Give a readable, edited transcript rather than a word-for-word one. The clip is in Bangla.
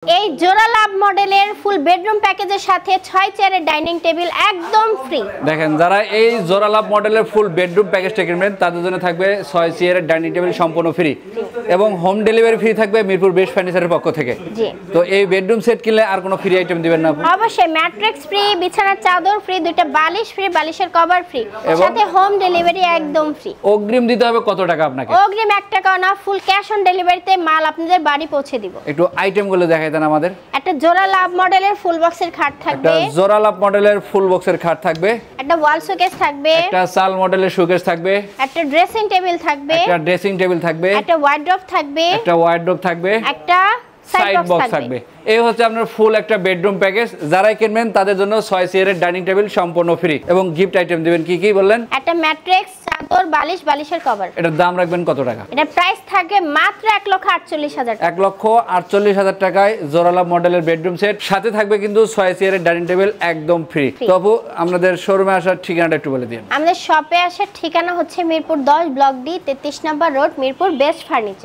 এই জোড়া লাভ মডেলের ফুল বেডরুম প্যাকেজের সাথে 6 চেয়ারের ডাইনিং টেবিল একদম ফ্রি। দেখেন যারা এই জোড়া লাভ মডেলের ফুল বেডরুম প্যাকেজটা কিনবেন তাদের জন্য থাকবে 6 চেয়ারের ডাইনিং টেবিল সম্পূর্ণ ফ্রি এবং হোম ডেলিভারি ফ্রি থাকবে মিরপুর বেস্ট ফার্নিচারের পক্ষ থেকে। জি। তো এই বেডরুম সেট কিনলে আর কোনো ফ্রি আইটেম দিবেন না আপনি? অবশ্যই ম্যাট্রেক্স ফ্রি, বিছানার চাদর ফ্রি, দুইটা বালিশ ফ্রি, বালিশের কভার ফ্রি, সাথে হোম ডেলিভারি একদম ফ্রি। অগ্রিম দিতে হবে কত টাকা আপনাকে? অগ্রিম 1 টাকা না, ফুল ক্যাশ অন ডেলিভারিতে মাল আপনাদের বাড়ি পৌঁছে দিব। একটু আইটেমগুলো দেখাই দেন আমাদের। একটা জোড়া লাভ মডেলের ফুল বক্সের খাট থাকবে, একটা জোড়া লাভ মডেলের ফুল বক্সের খাট থাকবে, একটা ওয়াল শোকেস থাকবে, একটা চাল মডেলের শোকেস থাকবে, একটা ড্রেসিং টেবিল থাকবে, একটা ড্রেসিং টেবিল থাকবে, একটা ওয়ার্ড্রপ থাকবে, একটা ওয়ার্ড্রপ থাকবে, একটা সাইড বক্স থাকবে। এই হচ্ছে আপনার ফুল একটা বেডরুম প্যাকেজ। যারাই কিনবেন তাদের জন্য 6 চেয়ারের ডাইনিং টেবিল সম্পূর্ণ ফ্রি এবং গিফট আইটেম দিবেন কি কি বললেন? একটা ম্যাট্রেক্স, চাদর, বালিশ, বালিশের কভার। এটার দাম রাখবেন কত টাকা? এটা প্রাইস থাকবে মাত্র 1,48,000 টাকা। 1,48,000 টাকায় জোড়ালা মডেলের বেডরুম সেট, সাথে থাকবে কিন্তু 6 চেয়ারের ডাইনিং টেবিল একদম ফ্রি। তো আপু আমাদের শোরুমে আসার ঠিকানাটা একটু বলে দিন। আমাদের শপে আসার ঠিকানা হচ্ছে মিরপুর 10 ব্লক ডি 33 নম্বর রোড, মিরপুর বেস্ট ফার্নিচার।